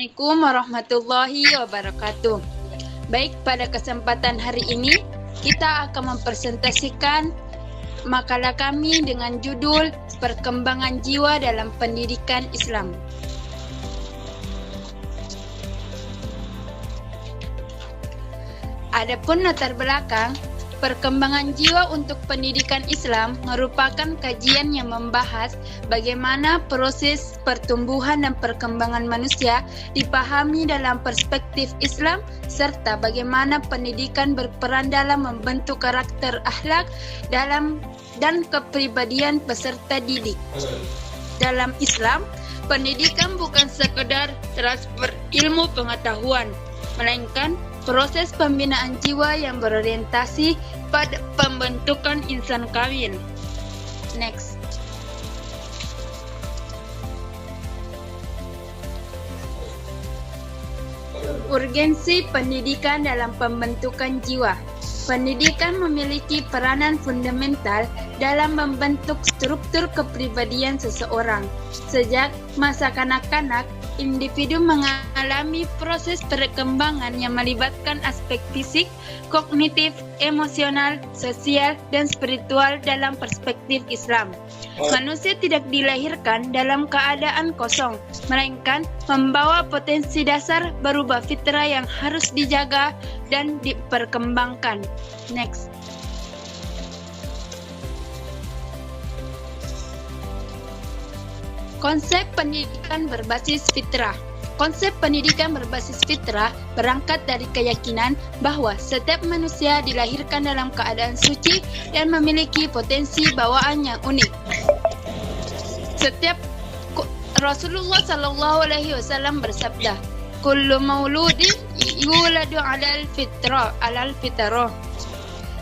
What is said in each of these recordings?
Assalamualaikum warahmatullahi wabarakatuh. Baik, pada kesempatan hari ini kita akan mempresentasikan makalah kami dengan judul Perkembangan Jiwa dalam Pendidikan Islam. Adapun latar belakang, perkembangan jiwa untuk pendidikan Islam merupakan kajian yang membahas bagaimana proses pertumbuhan dan perkembangan manusia dipahami dalam perspektif Islam serta bagaimana pendidikan berperan dalam membentuk karakter akhlak dan kepribadian peserta didik. Dalam Islam, pendidikan bukan sekedar transfer ilmu pengetahuan, melainkan proses pembinaan jiwa yang berorientasi pada pembentukan insan kamil. Next. Urgensi pendidikan dalam pembentukan jiwa. Pendidikan memiliki peranan fundamental dalam membentuk struktur kepribadian seseorang. Sejak masa kanak-kanak, individu mengalami proses perkembangan yang melibatkan aspek fisik, kognitif, emosional, sosial, dan spiritual dalam perspektif Islam. Manusia tidak dilahirkan dalam keadaan kosong, melainkan membawa potensi dasar berupa fitrah yang harus dijaga dan diperkembangkan. Next. Konsep pendidikan berbasis fitrah. Konsep pendidikan berbasis fitrah berangkat dari keyakinan bahwa setiap manusia dilahirkan dalam keadaan suci dan memiliki potensi bawaan yang unik. Rasulullah SAW bersabda, "Kullu mauludin yuladu 'alal fitrah."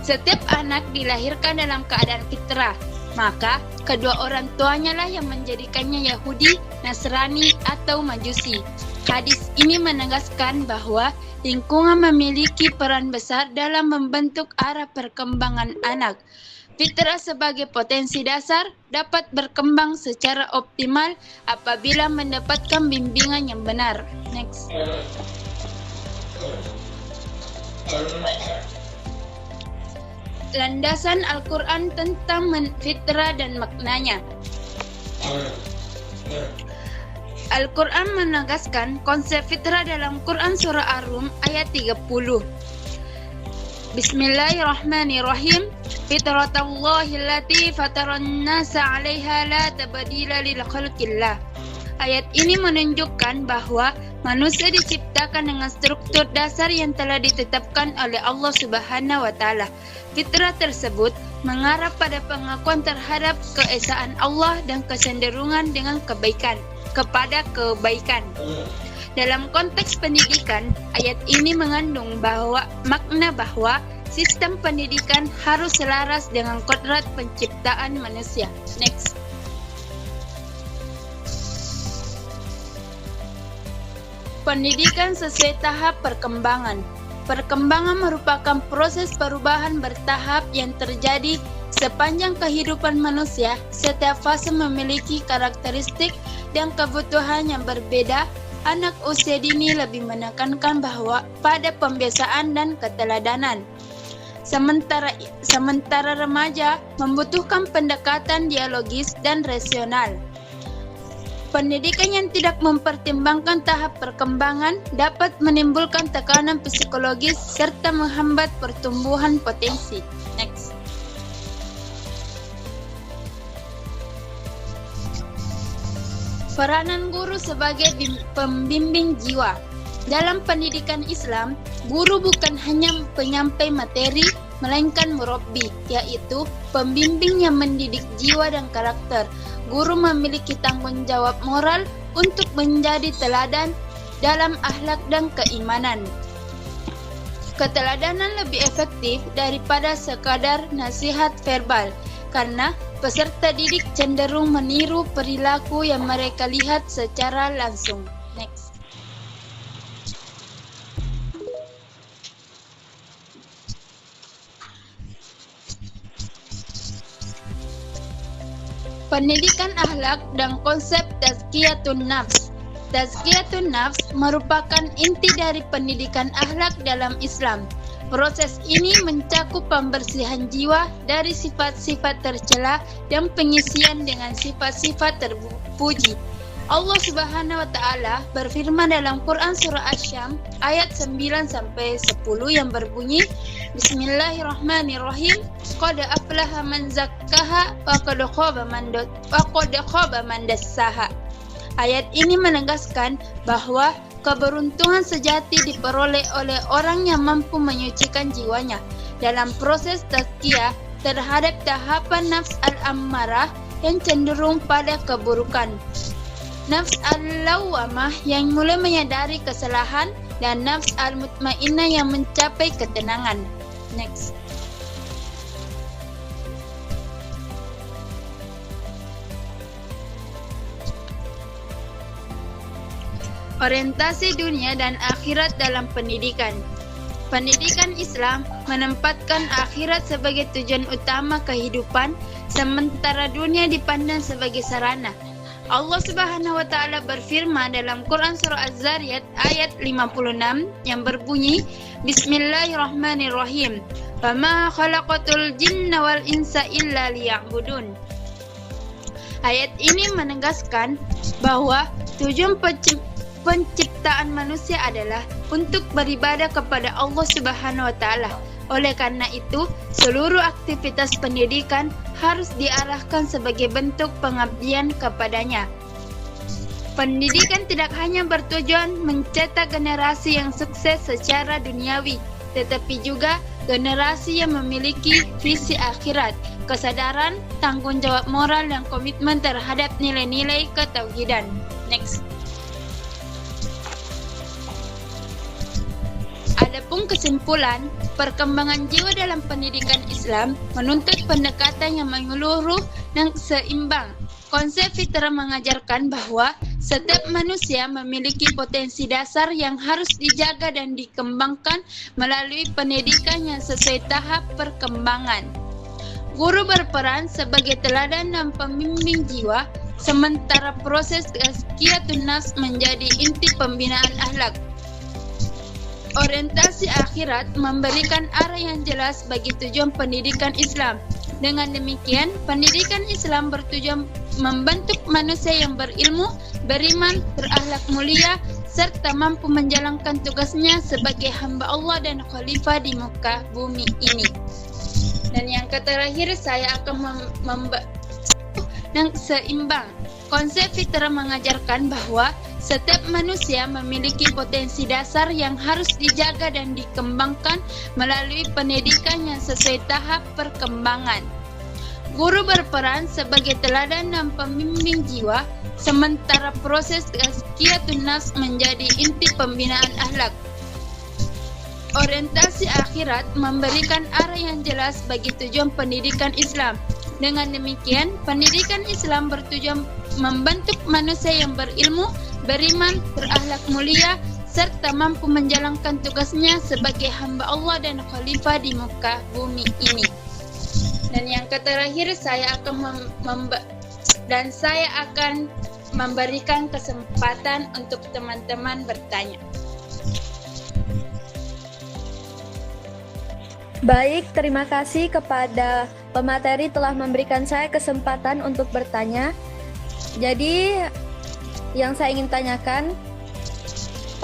Setiap anak dilahirkan dalam keadaan fitrah, maka kedua orang tuanya lah yang menjadikannya Yahudi, Nasrani, atau Majusi. Hadis ini menegaskan bahwa lingkungan memiliki peran besar dalam membentuk arah perkembangan anak. Fitrah sebagai potensi dasar dapat berkembang secara optimal apabila mendapatkan bimbingan yang benar. Next. Landasan Al-Quran tentang fitrah dan maknanya. Al-Quran menegaskan konsep fitrah dalam Quran Surah Ar-Rum ayat 30. Bismillahirrahmanirrahim. Fitratallahi allati fataran nasa 'alaiha la tabdila li khalqillah. Ayat ini menunjukkan bahwa manusia diciptakan dengan struktur dasar yang telah ditetapkan oleh Allah Subhanahu wa taala. Fitrah tersebut mengarah pada pengakuan terhadap keesaan Allah dan kecenderungan kepada kebaikan. Dalam konteks pendidikan, ayat ini mengandung makna bahwa sistem pendidikan harus selaras dengan kodrat penciptaan manusia. Next. Pendidikan sesuai tahap perkembangan. Perkembangan merupakan proses perubahan bertahap yang terjadi sepanjang kehidupan manusia. Setiap fase memiliki karakteristik dan kebutuhan yang berbeda. Anak usia dini lebih menekankan bahwa pada pembiasaan dan keteladanan. Sementara remaja membutuhkan pendekatan dialogis dan rasional. Pendidikan yang tidak mempertimbangkan tahap perkembangan dapat menimbulkan tekanan psikologis serta menghambat pertumbuhan potensi. Next. Peranan guru sebagai pembimbing jiwa. Dalam pendidikan Islam, guru bukan hanya penyampai materi, melainkan murabbi, yaitu pembimbing yang mendidik jiwa dan karakter. Guru memiliki tanggung jawab moral untuk menjadi teladan dalam akhlak dan keimanan. Keteladanan lebih efektif daripada sekadar nasihat verbal, karena peserta didik cenderung meniru perilaku yang mereka lihat secara langsung. Next. Pendidikan akhlak dan konsep tazkiyatun nafs. Tazkiyatun nafs merupakan inti dari pendidikan akhlak dalam Islam. Proses ini mencakup pembersihan jiwa dari sifat-sifat tercela dan pengisian dengan sifat-sifat terpuji. Allah Subhanahu wa taala berfirman dalam Quran surah Asy-Syams ayat 9 sampai 10 yang berbunyi, Bismillahirrahmanirrahim. Qad aflaha man zakkaha wa qad khaba man dassaha. Ayat ini menegaskan bahwa keberuntungan sejati diperoleh oleh orang yang mampu menyucikan jiwanya dalam proses tazkiyah terhadap tahapan nafs al-ammarah yang cenderung pada keburukan, nafs al-lawwamah yang mulai menyadari kesalahan, dan nafs al-mutmainnah yang mencapai ketenangan. Next. Orientasi dunia dan akhirat dalam pendidikan. Pendidikan Islam menempatkan akhirat sebagai tujuan utama kehidupan, sementara dunia dipandang sebagai sarana. Allah Subhanahu wa taala berfirman dalam Quran surah Az-Zariyat ayat 56 yang berbunyi, Bismillahirrahmanirrahim. Wa ma khalaqatul jinna wal insa illa liya'budun. Ayat ini menegaskan bahwa tujuan penciptaan manusia adalah untuk beribadah kepada Allah Subhanahu wa taala. Oleh karena itu, seluruh aktivitas pendidikan harus diarahkan sebagai bentuk pengabdian kepadanya. Pendidikan tidak hanya bertujuan mencetak generasi yang sukses secara duniawi, tetapi juga generasi yang memiliki visi akhirat, kesadaran, tanggung jawab moral, dan komitmen terhadap nilai-nilai ketauhidan. Next. Adapun kesimpulan, perkembangan jiwa dalam pendidikan Islam menuntut pendekatan yang menyeluruh dan seimbang. Konsep fitrah mengajarkan bahwa setiap manusia memiliki potensi dasar yang harus dijaga dan dikembangkan melalui pendidikan yang sesuai tahap perkembangan. Guru berperan sebagai teladan dan pembimbing jiwa, sementara proses tazkiyatun nafs menjadi inti pembinaan akhlak. Orientasi akhirat memberikan arah yang jelas bagi tujuan pendidikan Islam. Dengan demikian, pendidikan Islam bertujuan membentuk manusia yang berilmu, beriman, berakhlak mulia, serta mampu menjalankan tugasnya sebagai hamba Allah dan khalifah di muka bumi ini. Dan yang terakhir, saya akan dan seimbang. Konsep fitrah mengajarkan bahwa setiap manusia memiliki potensi dasar yang harus dijaga dan dikembangkan melalui pendidikan yang sesuai tahap perkembangan. Guru berperan sebagai teladan dan pembimbing jiwa, sementara proses tazkiyatun nafs menjadi inti pembinaan akhlak. Orientasi akhirat memberikan arah yang jelas bagi tujuan pendidikan Islam. Dengan demikian, pendidikan Islam bertujuan membentuk manusia yang berilmu, beriman, berakhlak mulia, serta mampu menjalankan tugasnya sebagai hamba Allah dan khalifah di muka bumi ini. Dan yang terakhir, saya akan memberikan kesempatan untuk teman-teman bertanya. Baik, terima kasih kepada pemateri telah memberikan saya kesempatan untuk bertanya. Jadi, yang saya ingin tanyakan,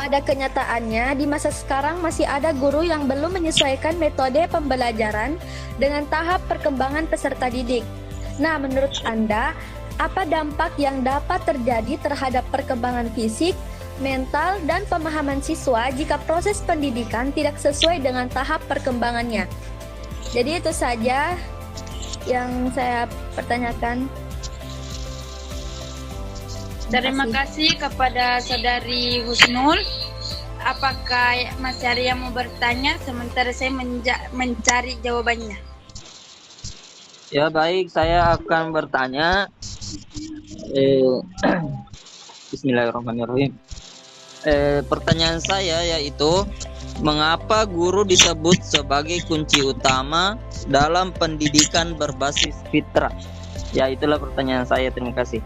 pada kenyataannya di masa sekarang masih ada guru yang belum menyesuaikan metode pembelajaran dengan tahap perkembangan peserta didik. Nah, menurut Anda, apa dampak yang dapat terjadi terhadap perkembangan fisik, mental, dan pemahaman siswa jika proses pendidikan tidak sesuai dengan tahap perkembangannya? Jadi itu saja yang saya pertanyakan. Terima kasih kepada Saudari Husnul. Apakah masih ada yang mau bertanya? Sementara saya mencari jawabannya. Ya baik, saya akan bertanya. Bismillahirrahmanirrahim. Pertanyaan saya yaitu, mengapa guru disebut sebagai kunci utama dalam pendidikan berbasis fitrah? Ya, itulah pertanyaan saya. Terima kasih.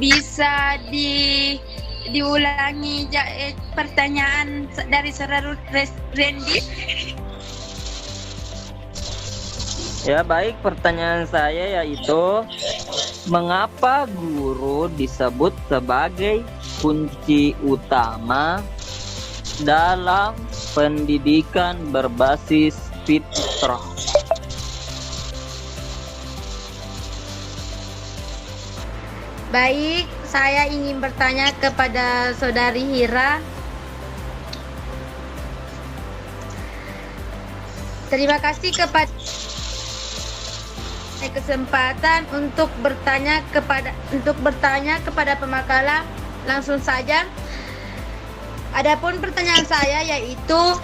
Bisa diulangi pertanyaan dari saudara Randy? Ya, baik, pertanyaan saya yaitu mengapa guru disebut sebagai kunci utama dalam pendidikan berbasis fitrah? Baik, saya ingin bertanya kepada Saudari Hira. Terima kasih kepada kesempatan untuk bertanya kepada pemakalah. Langsung saja. Adapun pertanyaan saya yaitu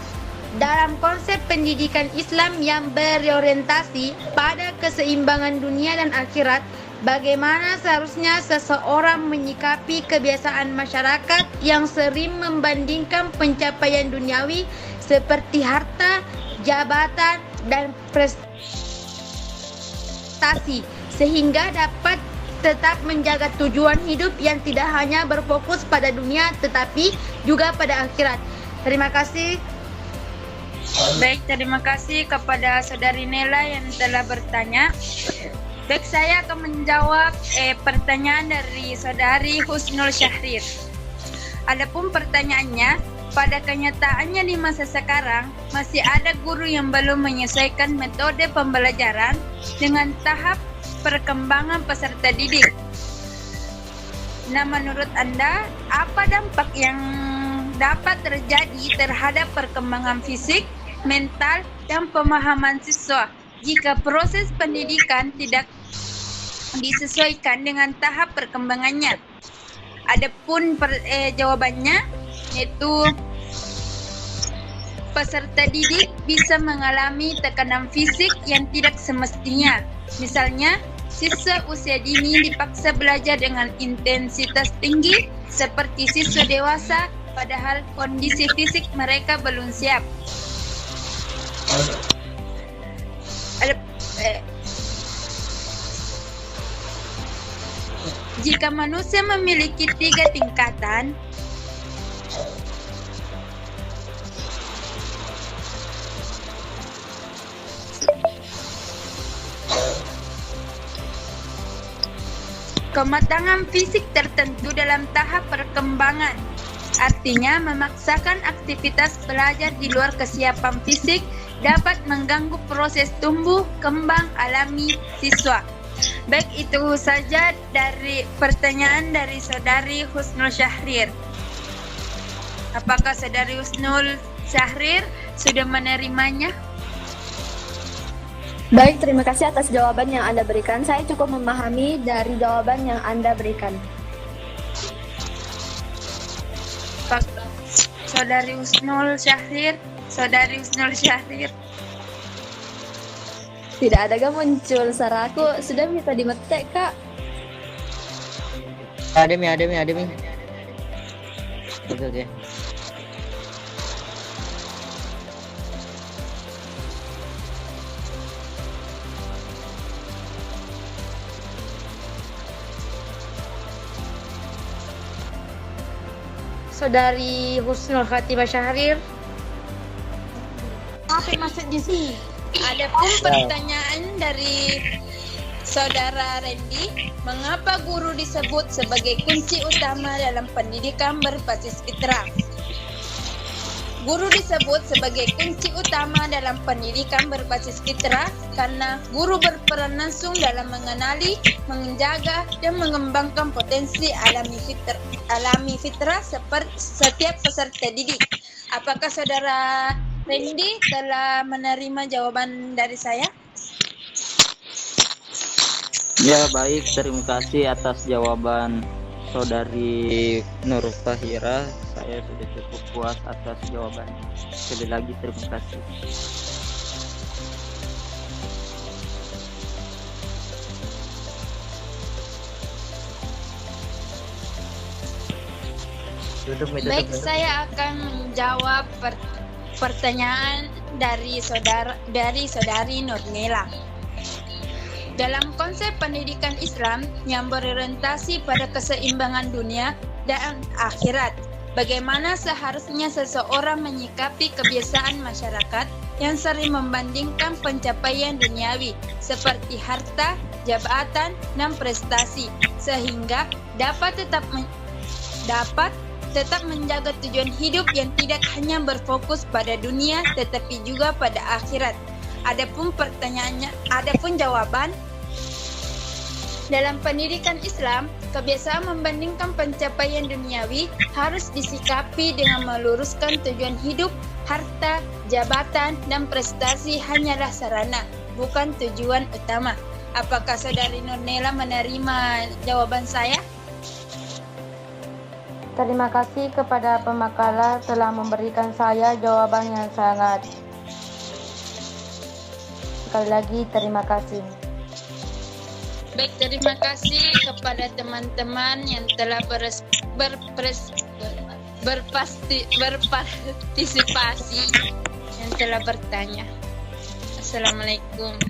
dalam konsep pendidikan Islam yang berorientasi pada keseimbangan dunia dan akhirat, bagaimana seharusnya seseorang menyikapi kebiasaan masyarakat yang sering membandingkan pencapaian duniawi seperti harta, jabatan, dan prestasi sehingga dapat tetap menjaga tujuan hidup yang tidak hanya berfokus pada dunia tetapi juga pada akhirat. Terima kasih. Baik, terima kasih kepada Saudari Nela yang telah bertanya. Baik, saya akan menjawab pertanyaan dari Saudari Husnul Syahrir. Adapun pertanyaannya, pada kenyataannya di masa sekarang masih ada guru yang belum menyesuaikan metode pembelajaran dengan tahap perkembangan peserta didik. Nah, menurut Anda, apa dampak yang dapat terjadi terhadap perkembangan fisik, mental, dan pemahaman siswa jika proses pendidikan tidak disesuaikan dengan tahap perkembangannya? Adapun jawabannya yaitu peserta didik bisa mengalami tekanan fisik yang tidak semestinya. Misalnya, siswa usia dini dipaksa belajar dengan intensitas tinggi seperti siswa dewasa, padahal kondisi fisik mereka belum siap. Jika manusia memiliki 3 tingkatan, kematangan fisik tertentu dalam tahap perkembangan, artinya memaksakan aktivitas belajar di luar kesiapan fisik dapat mengganggu proses tumbuh kembang alami siswa. Baik, itu saja dari pertanyaan dari Saudari Husnul Syahrir. Apakah Saudari Husnul Syahrir sudah menerimanya? Baik, terima kasih atas jawaban yang Anda berikan. Saya cukup memahami dari jawaban yang Anda berikan. Saudari Husnul Syahrir, Saudari Husnul Syahrir. Tidak ada yang muncul, suara aku sudah bisa dimetek, Kak. Ada mi. Oke. Saudari Husnul Khatimah Syahrir. Apa maksudnya sih? Adapun pertanyaan dari Saudara Randy, mengapa guru disebut sebagai kunci utama dalam pendidikan berbasis fitrah? Guru disebut sebagai kunci utama dalam pendidikan berbasis fitrah karena guru berperan langsung dalam mengenali, menjaga, dan mengembangkan potensi alami fitrah seperti setiap peserta didik. Apakah Saudara Randy telah menerima jawaban dari saya? Ya, baik, terima kasih atas jawaban Saudari Nur Fahira. Saya sudah cukup puas atas jawabannya. Sekali lagi terima kasih. Baik, saya akan menjawab pertanyaan dari saudari Nurnela. Dalam konsep pendidikan Islam yang berorientasi pada keseimbangan dunia dan akhirat, bagaimana seharusnya seseorang menyikapi kebiasaan masyarakat yang sering membandingkan pencapaian duniawi seperti harta, jabatan, dan prestasi, sehingga dapat tetap menjaga tujuan hidup yang tidak hanya berfokus pada dunia tetapi juga pada akhirat. Adapun jawaban, dalam pendidikan Islam, kebiasaan membandingkan pencapaian duniawi harus disikapi dengan meluruskan tujuan hidup, harta, jabatan, dan prestasi hanyalah sarana, bukan tujuan utama. Apakah saudari Nurnela menerima jawaban saya? Terima kasih kepada pemakalah telah memberikan saya jawaban yang sangat. Sekali lagi terima kasih. Baik, terima kasih kepada teman-teman yang telah berpartisipasi, yang telah bertanya. Assalamualaikum.